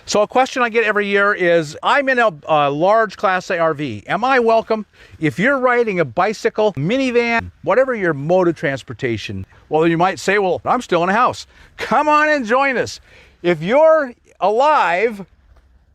So a question I get every year is, I'm in a large Class A RV. Am I welcome? If you're riding a bicycle, minivan, whatever your mode of transportation, well, you might say, well, I'm still in a house. Come on and join us. If you're alive,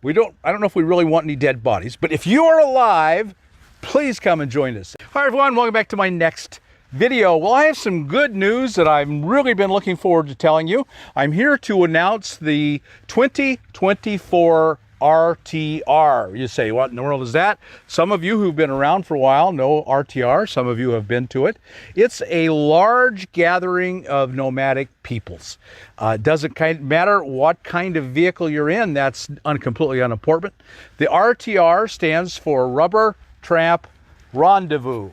I don't know if we really want any dead bodies, but if you are alive, please come and join us. Hi everyone, welcome back to my next video. Well, I have some good news that I've really been looking forward to telling you. I'm here to announce the 2024 RTR. You say, what in the world is that? Some of you who've been around for a while know RTR. Some of you have been to it. It's a large gathering of nomadic peoples. It doesn't matter what kind of vehicle you're in. That's completely unimportant. The RTR stands for Rubber Tramp Rendezvous.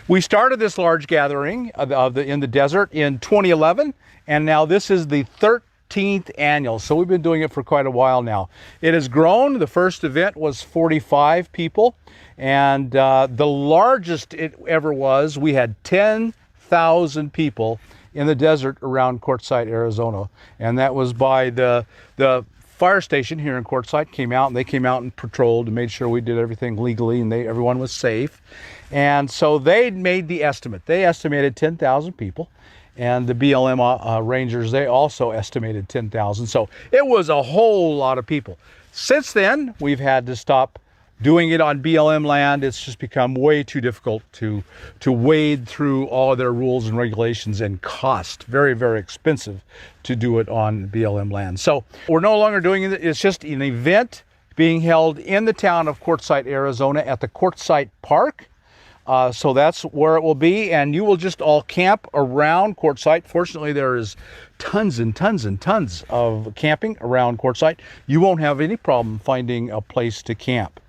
We started this large gathering in the desert in 2011, and now this is the 13th annual. So we've been doing it for quite a while now. It has grown. The first event was 45 people, and the largest it ever was, we had 10,000 people in the desert around Quartzsite, Arizona, and that was by the fire station here in Quartzsite. They came out and patrolled and made sure we did everything legally and everyone was safe. And so they made the estimate. They estimated 10,000 people, and the BLM Rangers, they also estimated 10,000. So it was a whole lot of people. Since then, we've had to stop doing it on BLM land. It's just become way too difficult to wade through all of their rules and regulations, and cost very, very expensive to do it on BLM land. So we're no longer doing it. It's just an event being held in the town of Quartzsite, Arizona at the Quartzsite Park. So that's where it will be, and you will just all camp around Quartzsite. Fortunately, there is tons and tons and tons of camping around Quartzsite. You won't have any problem finding a place to camp.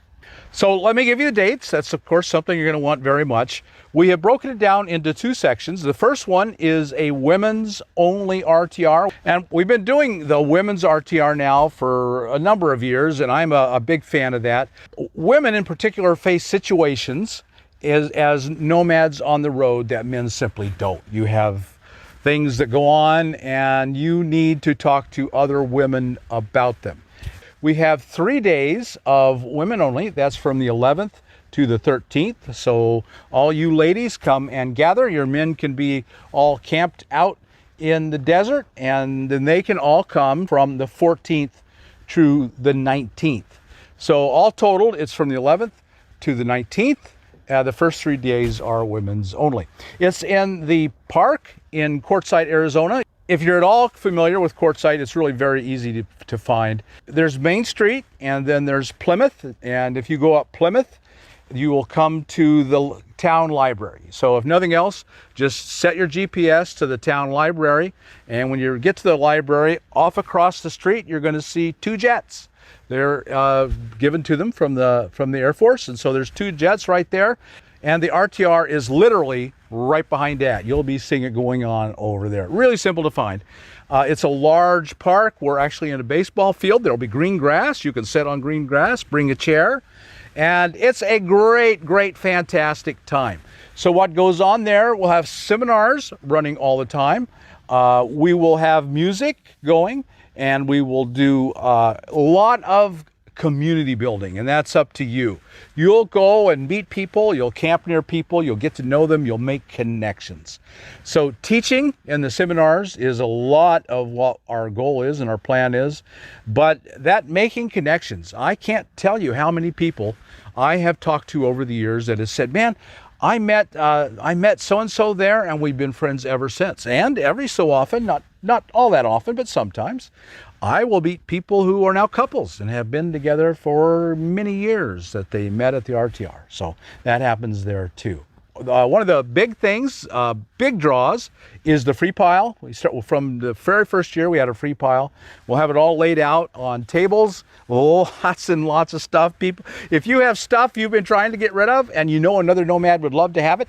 So let me give you the dates. That's, of course, something you're going to want very much. We have broken it down into two sections. The first one is a women's only RTR, and we've been doing the women's RTR now for a number of years, and I'm a big fan of that. Women in particular face situations as nomads on the road that men simply don't. You have things that go on, and you need to talk to other women about them. We have 3 days of women only. That's from the 11th to the 13th. So all you ladies come and gather. Your men can be all camped out in the desert, and then they can all come from the 14th to the 19th. So all totaled, it's from the 11th to the 19th. The first 3 days are women's only. It's in the park in Quartzsite, Arizona. If you're at all familiar with Quartzsite, it's really very easy to find. There's Main Street, and then there's Plymouth. And if you go up Plymouth, you will come to the town library. So if nothing else, just set your GPS to the town library. And when you get to the library, off across the street, you're going to see two jets. They're given to them from the Air Force, and so there's two jets right there, and the RTR is literally right behind that. You'll be seeing it going on over there. Really simple to find. It's a large park. We're actually in a baseball field. There'll be green grass. You can sit on green grass, bring a chair, and it's a great, great, fantastic time. So what goes on there, we'll have seminars running all the time. We will have music going, and we will do a lot of community building, and that's up to you. You'll go and meet people, you'll camp near people, you'll get to know them, you'll make connections. So teaching in the seminars is a lot of what our goal is and our plan is, but that making connections, I can't tell you how many people I have talked to over the years that have said, man, I met so-and-so there, and we've been friends ever since. And every so often, not all that often, but sometimes, I will meet people who are now couples and have been together for many years that they met at the RTR. So that happens there too. One of the big things, big draws, is the free pile. We start from the very first year. We had a free pile. We'll have it all laid out on tables, lots and lots of stuff. People, if you have stuff you've been trying to get rid of and you know another nomad would love to have it,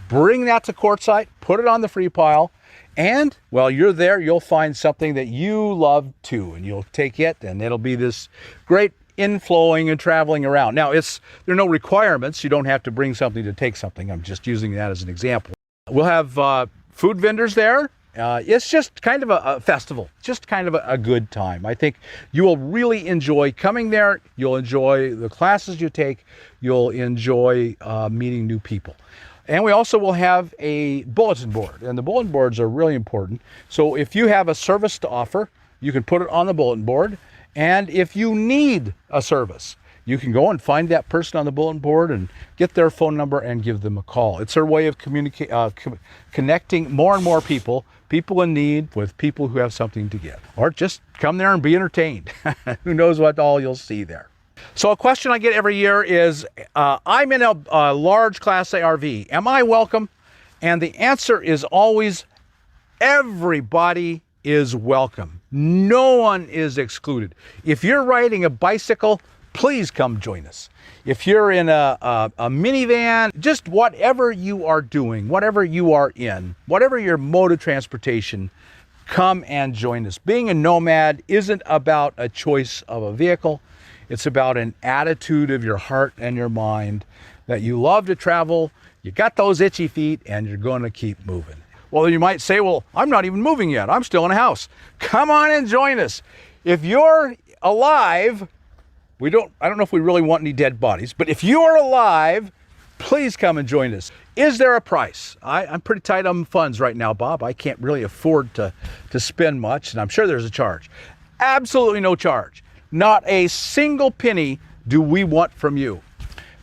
bring that to Quartzsite, put it on the free pile, and while you're there, you'll find something that you love too, and you'll take it, and it'll be this great inflowing and traveling around. Now, there are no requirements. You don't have to bring something to take something. I'm just using that as an example. We'll have food vendors there. It's just kind of a festival, just kind of a good time. I think you will really enjoy coming there. You'll enjoy the classes you take. You'll enjoy meeting new people. And we also will have a bulletin board, and the bulletin boards are really important. So if you have a service to offer, you can put it on the bulletin board. And if you need a service, you can go and find that person on the bulletin board and get their phone number and give them a call. It's their way of connecting more and more people in need with people who have something to give. Or just come there and be entertained. Who knows what all you'll see there. So a question I get every year is, I'm in a large Class A RV. Am I welcome? And the answer is always, everybody is welcome. No one is excluded. If you're riding a bicycle, please come join us. If you're in a minivan, just whatever you are doing, whatever you are in, whatever your mode of transportation, come and join us. Being a nomad isn't about a choice of a vehicle. It's about an attitude of your heart and your mind that you love to travel, you got those itchy feet, and you're going to keep moving. Well, you might say, well, I'm not even moving yet. I'm still in a house. Come on and join us. If you're alive, I don't know if we really want any dead bodies, but if you are alive, please come and join us. Is there a price? I'm pretty tight on funds right now, Bob. I can't really afford to spend much, and I'm sure there's a charge. Absolutely no charge. Not a single penny do we want from you.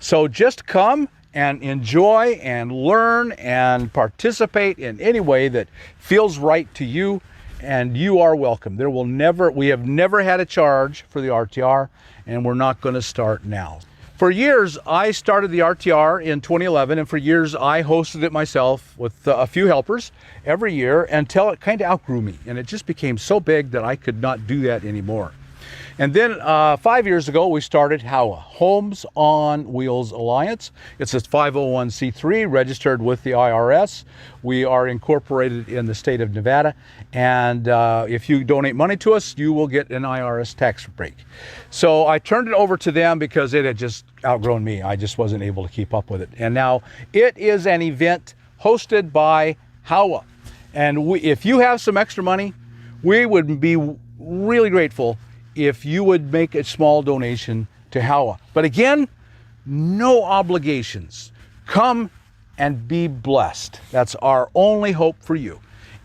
So just come and enjoy and learn and participate in any way that feels right to you, and you are welcome. We have never had a charge for the RTR, and we're not going to start now. For years, I started the RTR in 2011, and for years I hosted it myself with a few helpers every year until it kind of outgrew me, and it just became so big that I could not do that anymore. And then 5 years ago, we started HOWA, Homes on Wheels Alliance. It's a 501c3 registered with the IRS. We are incorporated in the state of Nevada. And if you donate money to us, you will get an IRS tax break. So I turned it over to them because it had just outgrown me. I just wasn't able to keep up with it. And now it is an event hosted by HOWA. And if you have some extra money, we would be really grateful if you would make a small donation to HOWA. But again, no obligations. Come and be blessed. That's our only hope for you.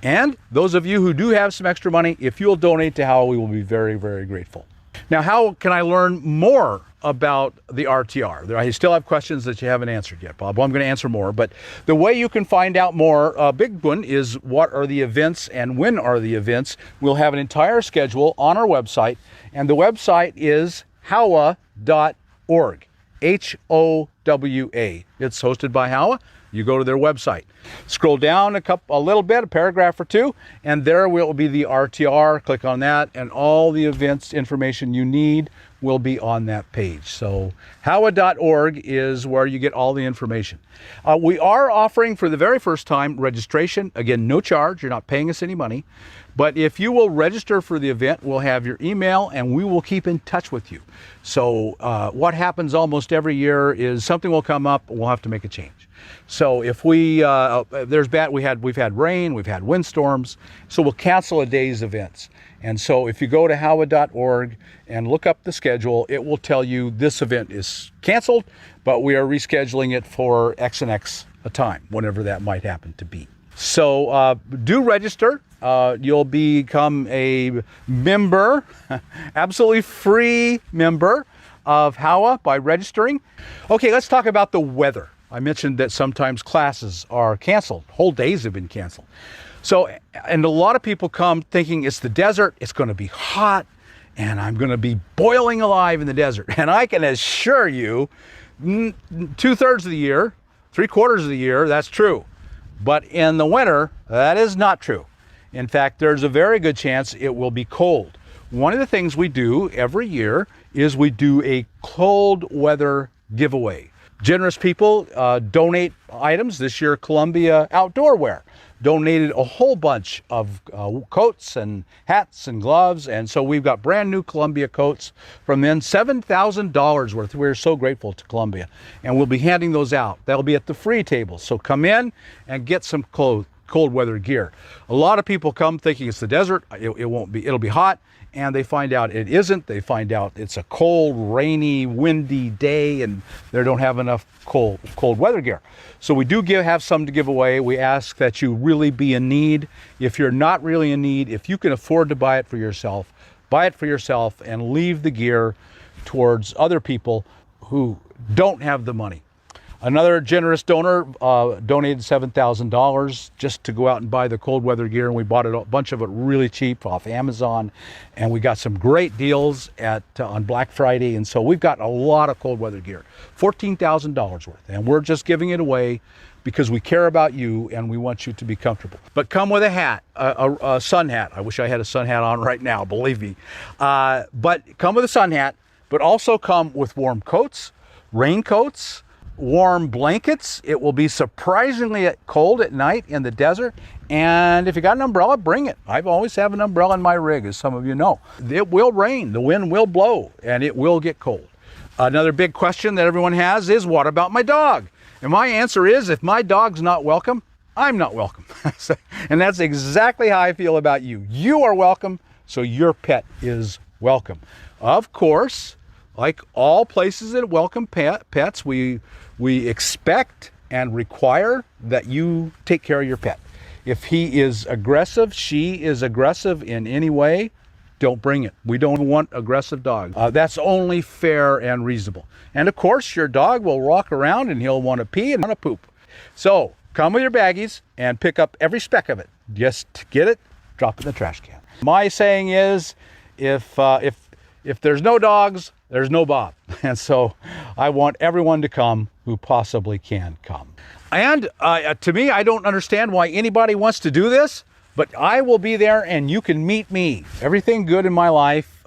And those of you who do have some extra money, if you'll donate to HOWA, we will be very, very grateful. Now, how can I learn more about the RTR? I still have questions that you haven't answered yet, Bob. Well, I'm going to answer more, but the way you can find out more, a big one, is what are the events and when are the events. We'll have an entire schedule on our website, and the website is HOWA.org, HOWA. It's hosted by HOWA. You go to their website, scroll down a little bit, a paragraph or two, and there will be the RTR. Click on that, and all the events information you need will be on that page. So HOWA.org is where you get all the information. We are offering for the very first time registration. Again, no charge. You're not paying us any money. But if you will register for the event, we'll have your email and we will keep in touch with you. So what happens almost every year is something will come up, we'll have to make a change. So if we've had rain, we've had windstorms, so we'll cancel a day's events. And so if you go to HOWA.org and look up the schedule, it will tell you this event is canceled, but we are rescheduling it for X and X a time, whenever that might happen to be. So do register. You'll become a member, absolutely free member of HOWA by registering. Okay, let's talk about the weather. I mentioned that sometimes classes are canceled. Whole days have been canceled. So, and a lot of people come thinking it's the desert, it's going to be hot, and I'm going to be boiling alive in the desert. And I can assure you, 2/3 of the year, 3/4 of the year, that's true. But in the winter, that is not true. In fact, there's a very good chance it will be cold. One of the things we do every year is we do a cold weather giveaway. Generous people donate items. This year, Columbia Outdoor Wear donated a whole bunch of coats and hats and gloves. And so we've got brand new Columbia coats from them, $7,000 worth. We're so grateful to Columbia. And we'll be handing those out. They'll be at the free table. So come in and get some cold weather gear. A lot of people come thinking it's the desert, it won't be, it'll be hot, and they find out it isn't. They find out it's a cold, rainy, windy day, and they don't have enough cold weather gear. So we do have some to give away. We ask that you really be in need. If you're not really in need, if you can afford to buy it for yourself, buy it for yourself and leave the gear towards other people who don't have the money. Another generous donor donated $7,000 just to go out and buy the cold weather gear, and we bought a bunch of it really cheap off Amazon, and we got some great deals on Black Friday, and so we've got a lot of cold weather gear, $14,000 worth, and we're just giving it away because we care about you and we want you to be comfortable. But come with a hat, a sun hat. I wish I had a sun hat on right now, believe me. But come with a sun hat, but also come with warm coats, raincoats, warm blankets. It will be surprisingly cold at night in the desert, and if you got an umbrella, bring it. I always have an umbrella in my rig, as some of you know. It will rain, the wind will blow, and it will get cold. Another big question that everyone has is, what about my dog? And my answer is, if my dog's not welcome, I'm not welcome. And that's exactly how I feel about you. You are welcome, so your pet is welcome. Of course, like all places that welcome pets, we expect and require that you take care of your pet. If he is aggressive, she is aggressive in any way, don't bring it. We don't want aggressive dogs. That's only fair and reasonable. And of course, your dog will walk around and he'll want to pee and want to poop. So come with your baggies and pick up every speck of it. Just get it, drop it in the trash can. My saying is, if there's no dogs, there's no Bob. And so I want everyone to come who possibly can come. And to me, I don't understand why anybody wants to do this, but I will be there and you can meet me. Everything good in my life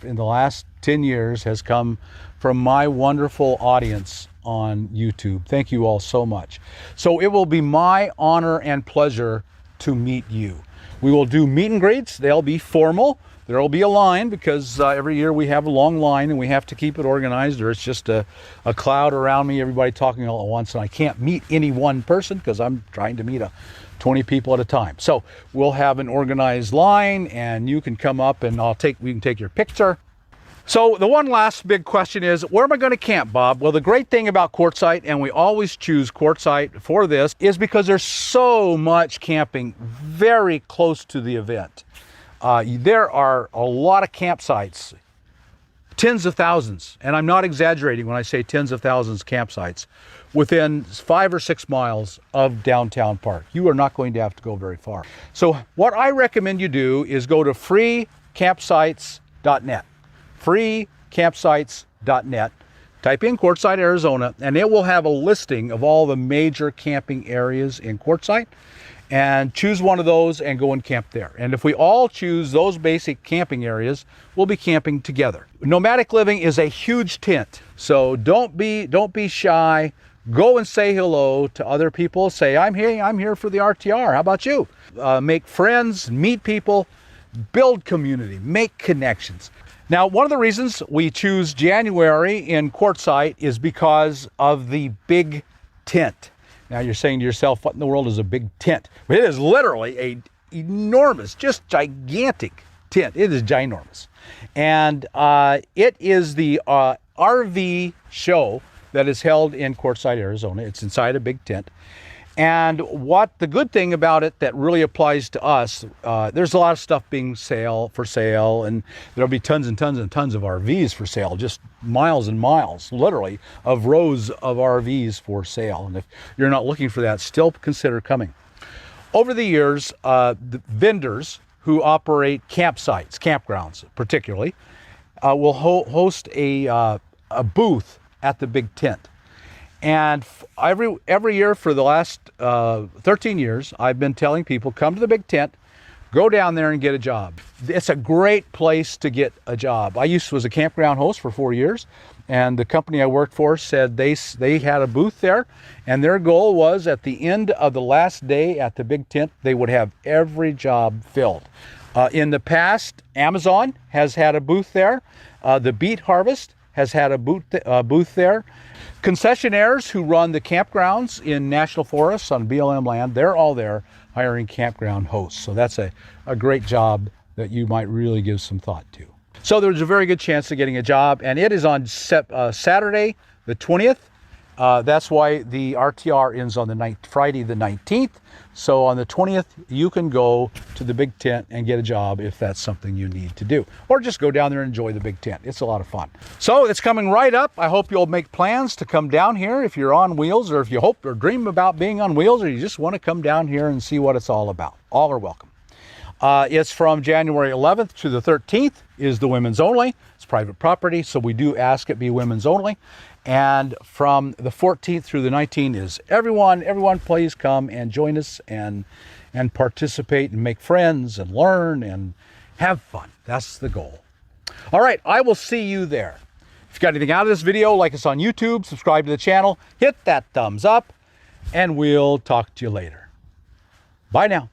in the last 10 years has come from my wonderful audience on YouTube. Thank you all so much. So it will be my honor and pleasure to meet you. We will do meet and greets. They'll be formal. There will be a line because every year we have a long line and we have to keep it organized, or it's just a cloud around me, everybody talking all at once, and I can't meet any one person because I'm trying to meet 20 people at a time. So we'll have an organized line and you can come up and we can take your picture. So the one last big question is, where am I going to camp, Bob? Well, the great thing about Quartzsite, and we always choose Quartzsite for this, is because there's so much camping very close to the event. There are a lot of campsites, tens of thousands, and I'm not exaggerating when I say tens of thousands of campsites within 5 or 6 miles of downtown park. You are not going to have to go very far. So what I recommend you do is go to freecampsites.net. freecampsites.net. Type in Quartzsite, Arizona, and it will have a listing of all the major camping areas in Quartzsite. And choose one of those and go and camp there. And if we all choose those basic camping areas, we'll be camping together. Nomadic living is a huge tent, so don't be shy. Go and say hello to other people. Say, I'm here for the RTR. How about you? Make friends, meet people, build community, make connections. Now, one of the reasons we choose January in Quartzsite is because of the big tent. Now you're saying to yourself, what in the world is a big tent? Well, it is literally a enormous, just gigantic tent. It is ginormous. And it is the RV show that is held in Quartzsite, Arizona. It's inside a big tent. And what the good thing about it that really applies to us, there's a lot of stuff being for sale, and there'll be tons and tons and tons of RVs for sale, just miles and miles, literally, of rows of RVs for sale. And if you're not looking for that, still consider coming. Over the years, the vendors who operate campsites, campgrounds particularly, will host a booth at the big tent. And every year for the last 13 years, I've been telling people, come to the big tent, go down there and get a job. It's a great place to get a job. I was a campground host for 4 years, and the company I worked for said they had a booth there, and their goal was at the end of the last day at the big tent, they would have every job filled. In the past, Amazon has had a booth there. The Beet Harvest has had a booth there. Concessionaires who run the campgrounds in national forests on BLM land, they're all there hiring campground hosts. So that's a great job that you might really give some thought to. So there's a very good chance of getting a job, and it is on Saturday the 20th. That's why the RTR ends on Friday the 19th. So on the 20th, you can go to the big tent and get a job if that's something you need to do. Or just go down there and enjoy the big tent. It's a lot of fun. So it's coming right up. I hope you'll make plans to come down here if you're on wheels, or if you hope or dream about being on wheels, or you just want to come down here and see what it's all about. All are welcome. It's from January 11th to the 13th is the women's only. It's private property, so we do ask it be women's only. And from the 14th through the 19th is everyone please come and join us and participate and make friends and learn and have fun. That's the goal. All right, I will see you there. If you got anything out of this video, like us on YouTube, subscribe to the channel, hit that thumbs up, and we'll talk to you later. Bye now.